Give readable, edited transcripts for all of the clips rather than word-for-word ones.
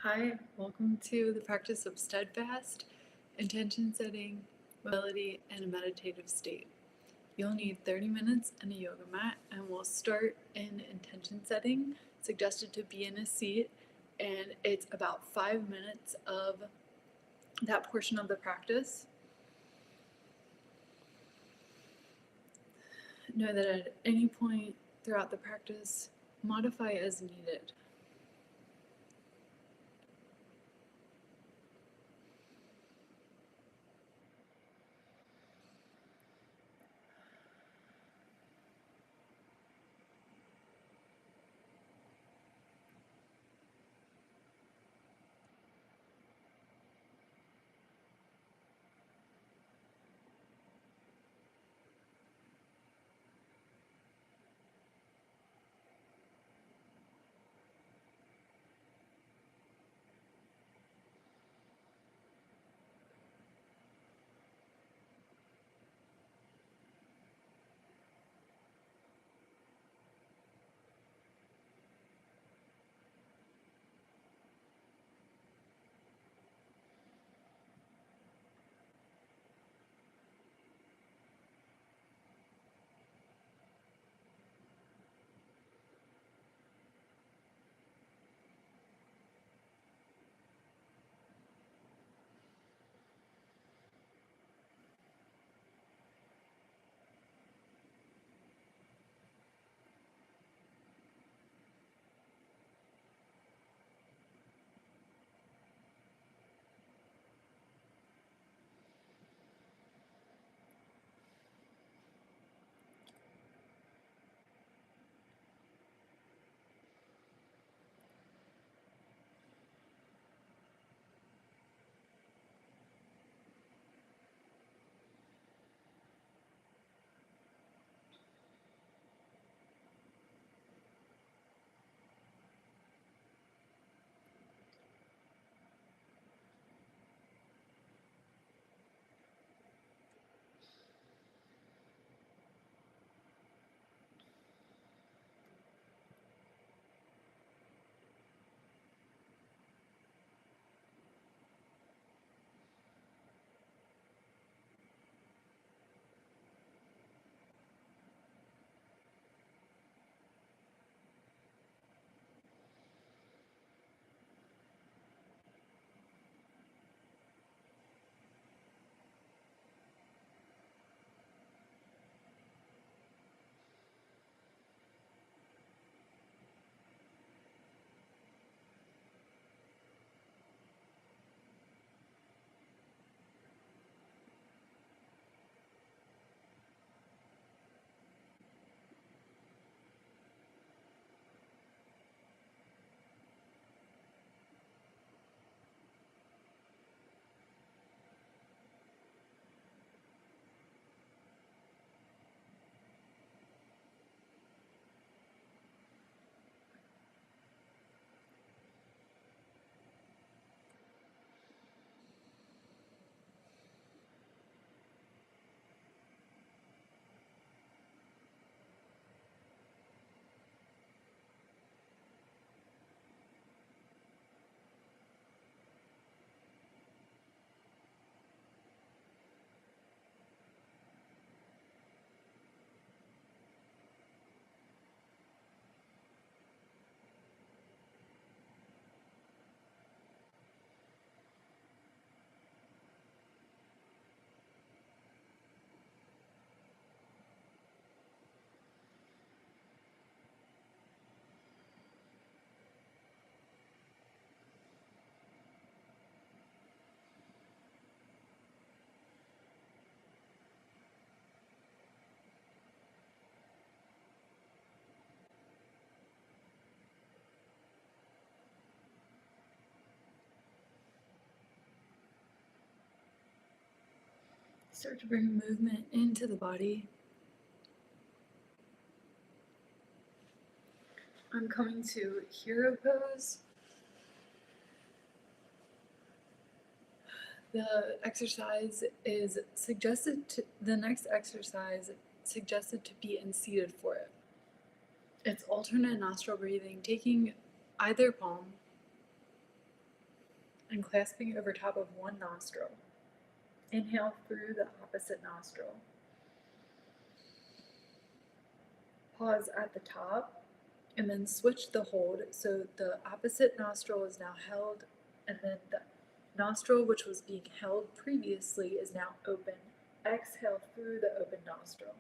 Hi, welcome to the practice of steadfast, intention setting, mobility, and a meditative state. You'll need 30 minutes and a yoga mat, and we'll start in intention setting, suggested to be in a seat, and it's about 5 minutes of that portion of the practice. Know that at any point throughout the practice, modify as needed. Start to bring movement into the body. I'm coming to hero pose. The exercise is suggested to, the next exercise suggested to be in seated for it. It's alternate nostril breathing, taking either palm and clasping over top of one nostril. Inhale through the opposite nostril. Pause at the top and then switch the hold so the opposite nostril is now held and then the nostril which was being held previously is now open. Exhale through the open nostril.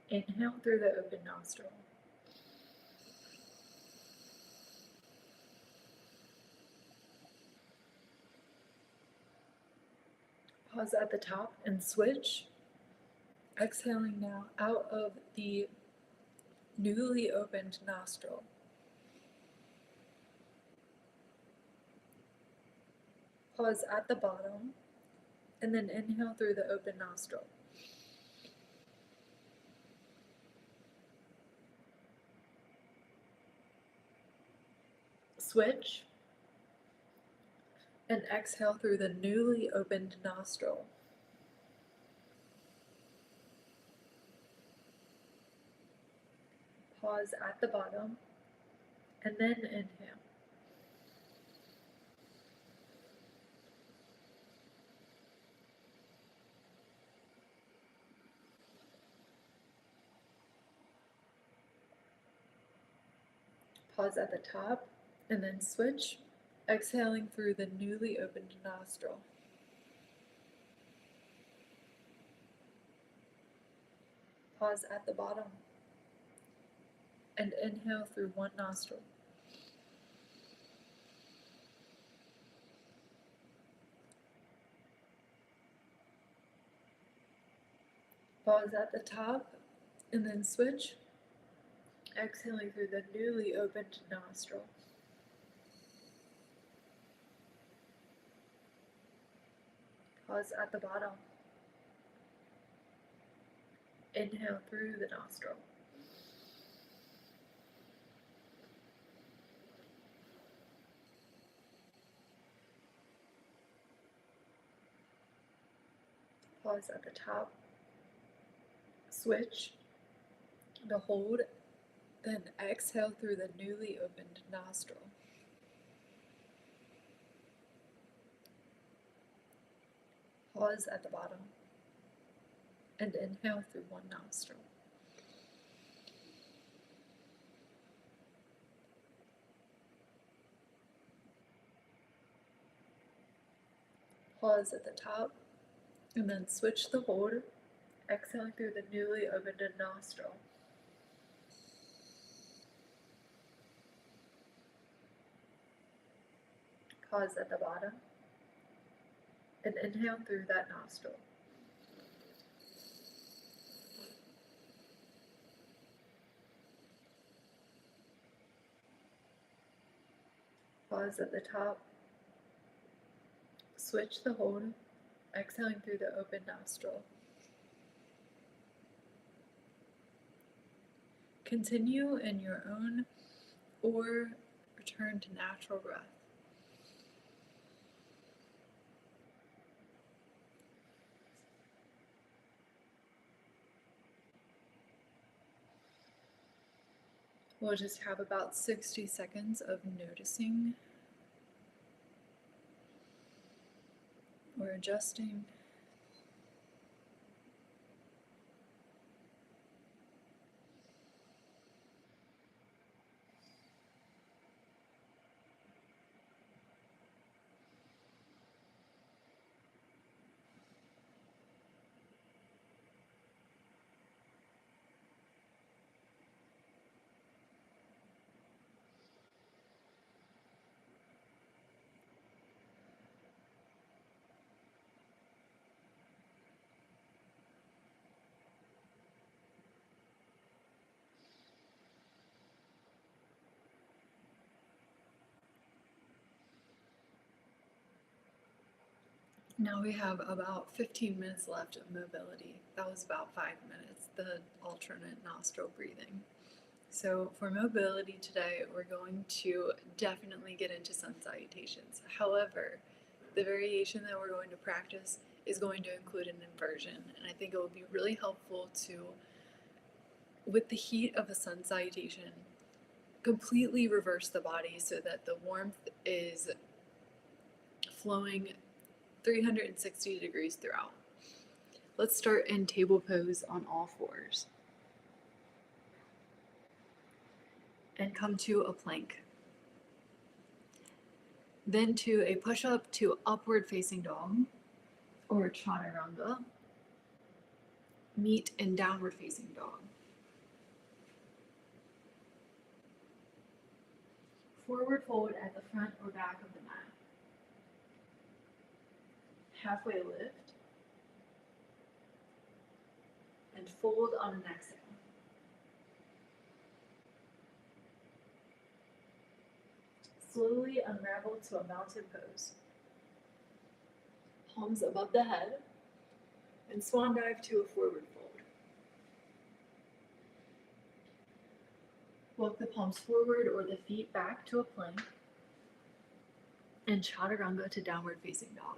Inhale through the open nostril. Pause at the top and switch. Exhaling now out of the newly opened nostril. Pause at the bottom and then inhale through the open nostril. Switch and exhale through the newly opened nostril. Pause at the bottom and then inhale. Pause at the top and then switch, exhaling through the newly opened nostril. Pause at the bottom and inhale through one nostril. Pause at the top and then switch, exhaling through the newly opened nostril. Pause at the bottom. Inhale through the nostril. Pause at the top. Switch the hold, then exhale through the newly opened nostril. Pause at the bottom and inhale through one nostril. Pause at the top and then switch the hold, exhaling through the newly opened nostril. Pause at the bottom and inhale through that nostril. Pause at the top. Switch the hold, exhaling through the open nostril. Continue in your own or return to natural breath. We'll just have about 60 seconds of noticing or adjusting. Now we have about 15 minutes left of mobility. That was about 5 minutes, the alternate nostril breathing. So for mobility today, we're going to definitely get into sun salutations. However, the variation that we're going to practice is going to include an inversion, and I think it would be really helpful to, with the heat of a sun salutation, completely reverse the body so that the warmth is flowing 360 degrees throughout. Let's start in table pose on all fours and come to a plank. Then to a push-up to upward facing dog or chaturanga. Meet in downward facing dog. Forward fold at the front or back of the mat. Halfway lift. And fold on an exhale. Slowly unravel to a mountain pose. Palms above the head. And swan dive to a forward fold. Walk the palms forward or the feet back to a plank. And chaturanga to downward facing dog.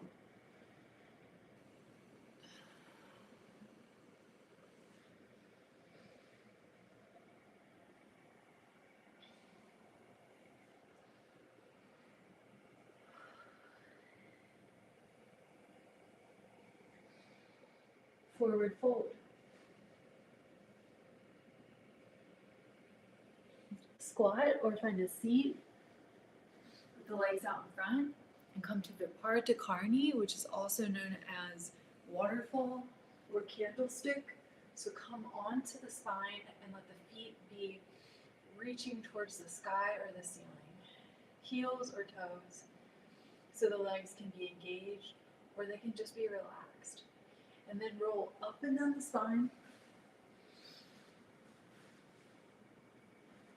Forward fold. Squat or find a seat with the legs out in front and come to Viparita Karni, which is also known as waterfall or candlestick. So come onto the spine and let the feet be reaching towards the sky or the ceiling, heels or toes, so the legs can be engaged or they can just be relaxed. And then roll up and down the spine.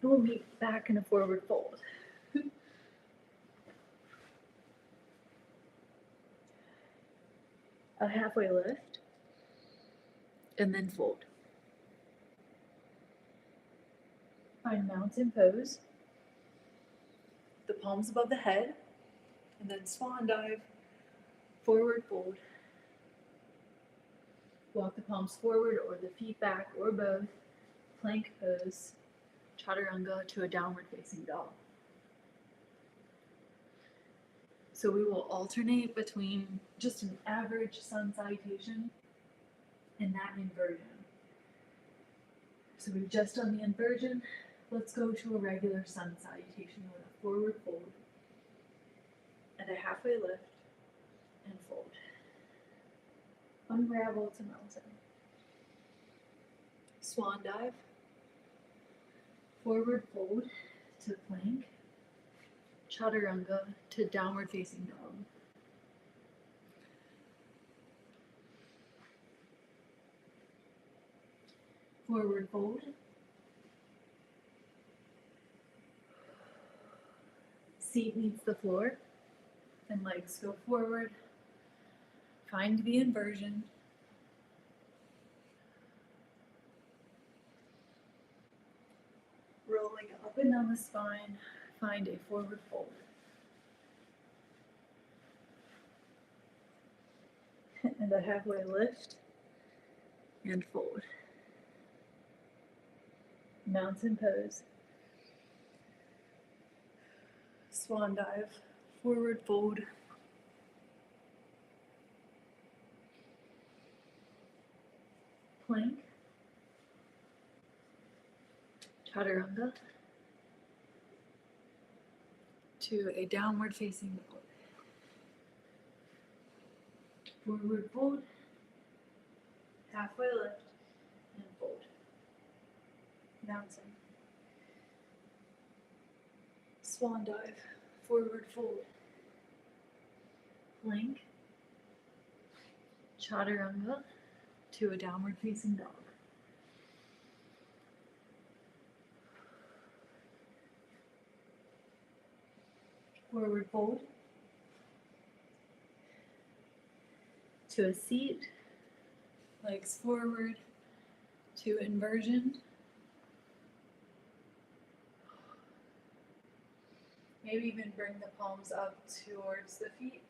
And we'll meet back in a forward fold. A halfway lift. And then fold. Find mountain pose. The palms above the head. And then swan dive. Forward fold. Walk the palms forward or the feet back or both. Plank pose. Chaturanga to a downward facing dog. So we will alternate between just an average sun salutation and that inversion. So we've just done the inversion. Let's go to a regular sun salutation with a forward fold and a halfway lift and fold. Unravel to mountain. Swan dive. Forward fold to plank. Chaturanga to downward facing dog. Forward fold. Seat meets the floor and legs go forward. Find the inversion. Rolling up and down the spine, find a forward fold. And a halfway lift and fold. Mountain pose. Swan dive, forward fold. Plank. Chaturanga to a downward facing dog. Forward fold, halfway lift, and fold. Mountain. Swan dive, forward fold. Plank. Chaturanga to a downward facing dog. Forward fold to a seat, legs forward to inversion. Maybe even bring the palms up towards the feet.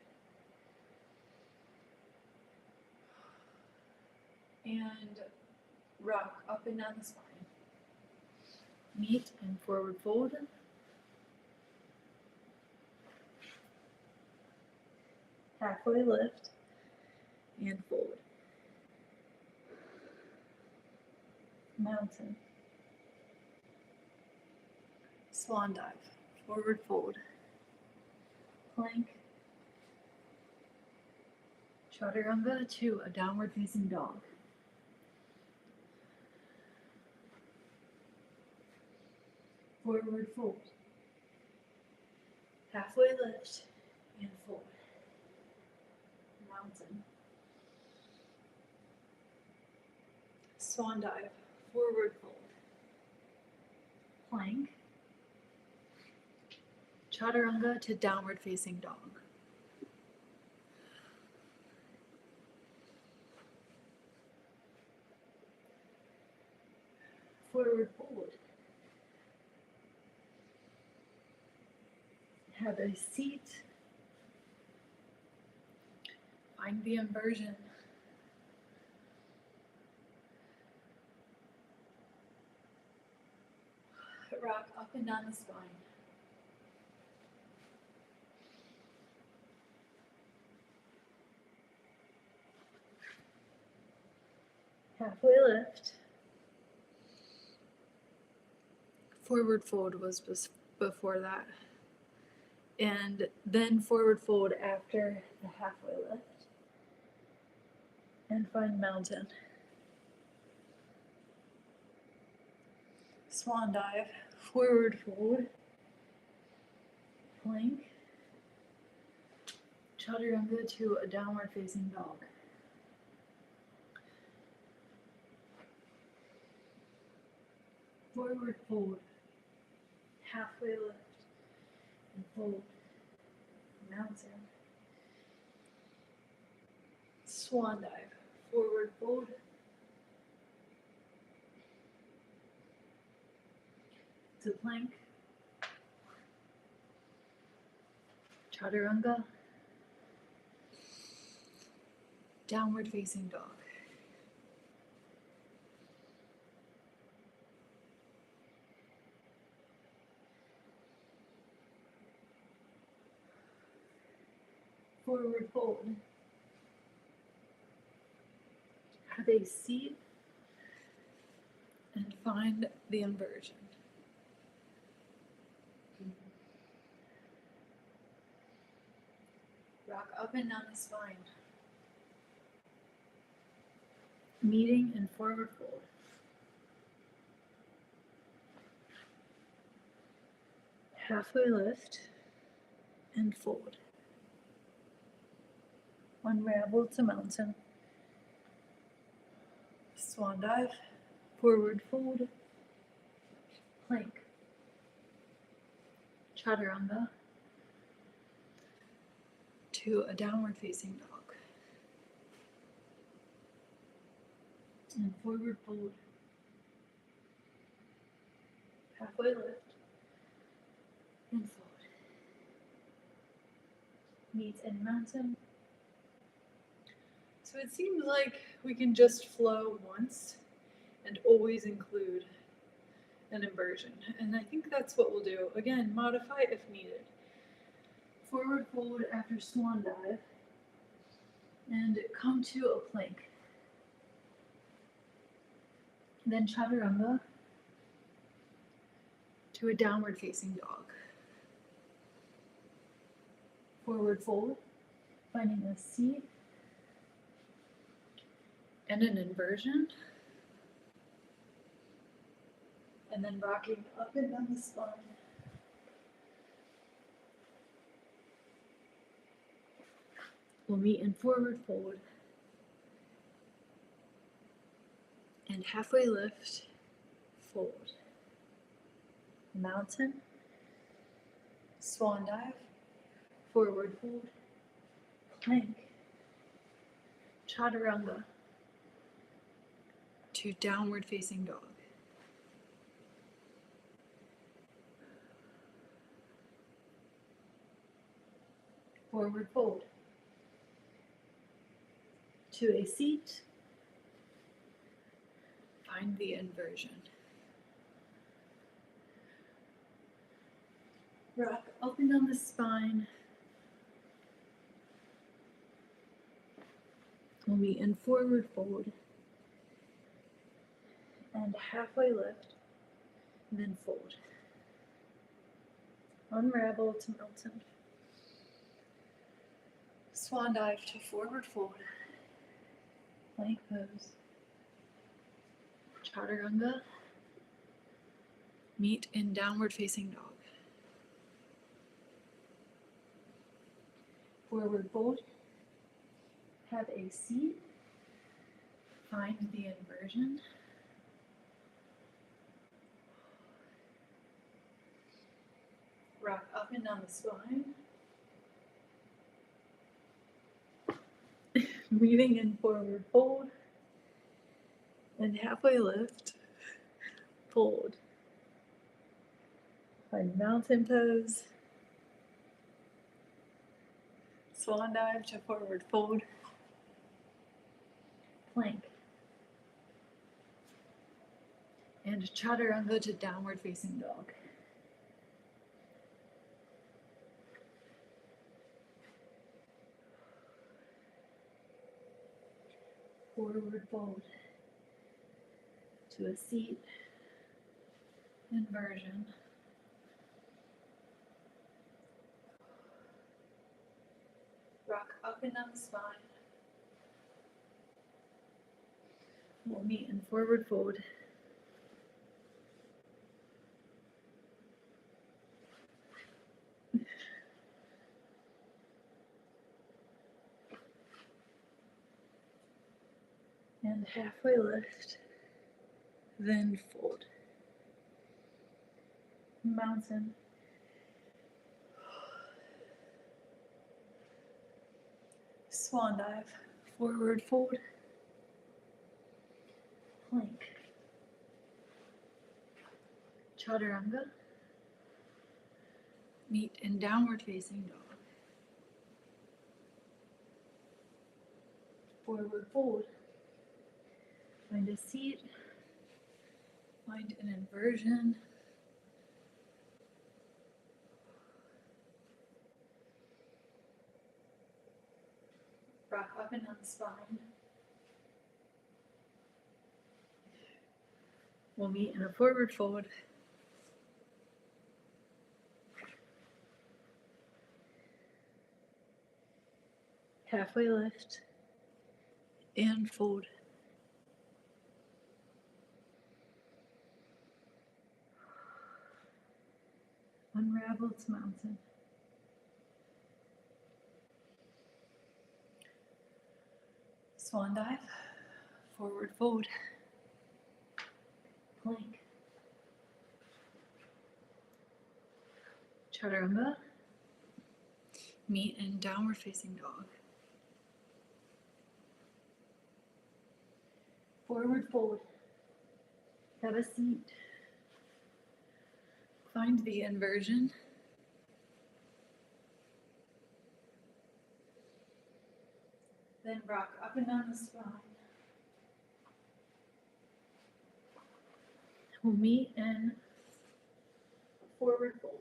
And rock up and down the spine. Meet and forward fold. Halfway lift and fold. Mountain. Swan dive. Forward fold. Plank. Chaturanga to a downward facing dog. Forward fold. Halfway lift and fold. Mountain. Swan dive. Forward fold. Plank. Chaturanga to downward facing dog. Forward fold. Have a seat. Find the inversion. Rock up and down the spine. Halfway lift. Forward fold was before that. And then forward fold after the halfway lift. And find mountain. Swan dive. Forward fold. Plank. Chaturanga to a downward facing dog. Forward fold. Halfway lift. And fold. Mountain. Swan dive. Forward fold. To plank. Chaturanga. Downward facing dog. Forward fold. Have a seat and find the inversion. Rock up and down the spine. Meeting and forward fold. Halfway lift and fold. Unravel to mountain. Swan dive. Forward fold. Plank. Chaturanga to a downward facing dog. And forward fold. Halfway lift and fold. Meet in mountain. So it seems like we can just flow once and always include an inversion. And I think that's what we'll do. Again, modify if needed. Forward fold after swan dive and come to a plank. Then chaturanga to a downward facing dog. Forward fold, finding a seat and an inversion. And then rocking up and down the spine. We'll meet in forward fold. And halfway lift, fold. Mountain, swan dive, forward fold, plank, chaturanga to downward facing dog. Forward fold to a seat. Find the inversion. Rock up and down the spine. We'll be in forward fold. And halfway lift. And then fold. Unravel to mountain. Swan dive to forward fold. Plank pose. Chaturanga. Meet in downward facing dog. Forward fold. Have a seat. Find the inversion. Rock up and down the spine. Meeting in forward fold. And halfway lift. Fold. Find mountain pose. Swan dive to forward fold. Plank. And chaturanga to downward facing dog. Forward fold to a seat. Inversion. Rock up and down the spine. We'll meet in forward fold. And halfway lift. Then fold. Mountain. Swan dive. Forward fold. Plank. Chaturanga. Meet in downward facing dog. Forward fold. Find a seat. Find an inversion. Rock up and down the spine. We'll meet in a forward fold. Halfway lift. And fold. Unravel to mountain. Swan dive. Forward fold. Plank. Chaturanga. Meet in downward facing dog. Forward fold. Have a seat. Find the inversion. Then rock up and down the spine. We'll meet in forward fold.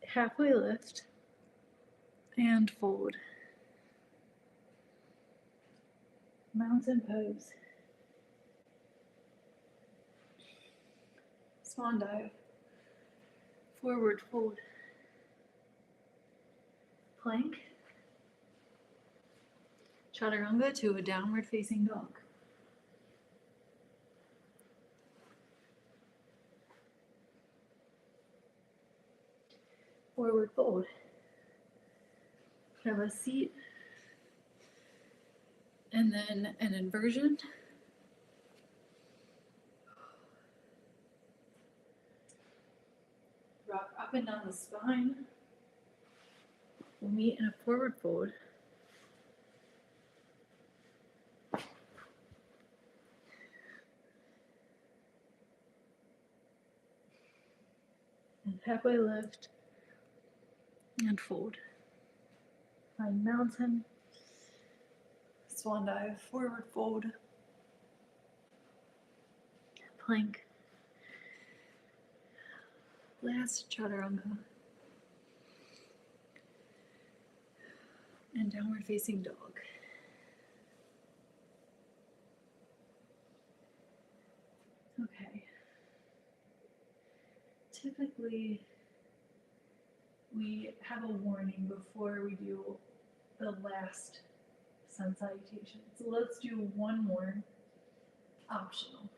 Halfway lift and fold. Mountain pose. Swan dive. Forward fold. Plank. Chaturanga to a downward facing dog. Forward fold. Have a seat. And then an inversion. Rock up and down the spine. We'll meet in a forward fold. And halfway lift and fold. Find mountain. Swan dive, forward fold, plank, last chaturanga, and downward facing dog. Okay. Typically, we have a warning before we do the last sun salutation. So let's do one more optional.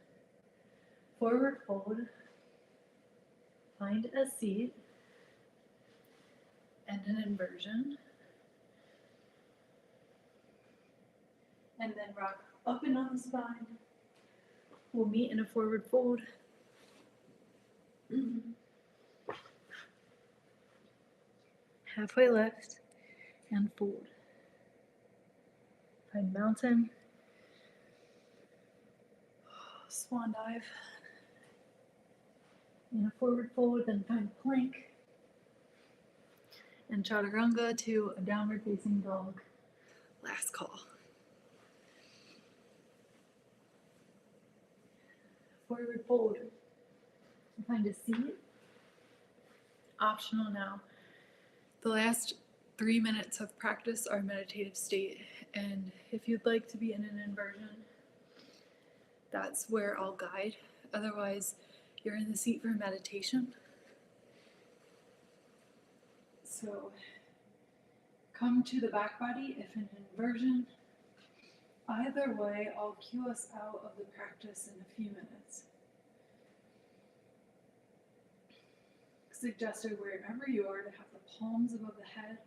Forward fold, find a seat, and an inversion. And then rock up and on the spine. We'll meet in a forward fold. Halfway lift and fold. Find mountain. Swan dive. In a forward fold, then find plank. And chaturanga to a downward facing dog. Last call. Forward fold. Find a seat. Optional now. The last 3 minutes of practice are meditative state, and if you'd like to be in an inversion, that's where I'll guide. Otherwise, you're in the seat for meditation. So come to the back body if in inversion. Either way, I'll cue us out of the practice in a few minutes. Suggested wherever you are to have the palms above the head,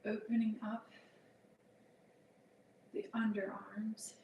opening up the underarms.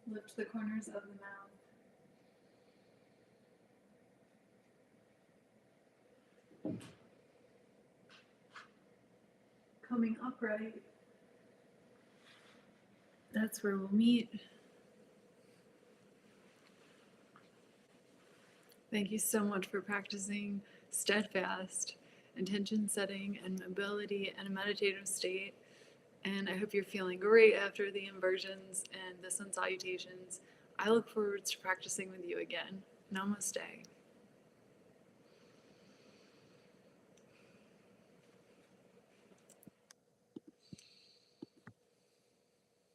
Lift the corners of the mouth. Coming upright. That's where we'll meet. Thank you so much for practicing steadfast, intention setting, and mobility in a meditative state. And I hope you're feeling great after the inversions and the sun salutations. I look forward to practicing with you again. Namaste.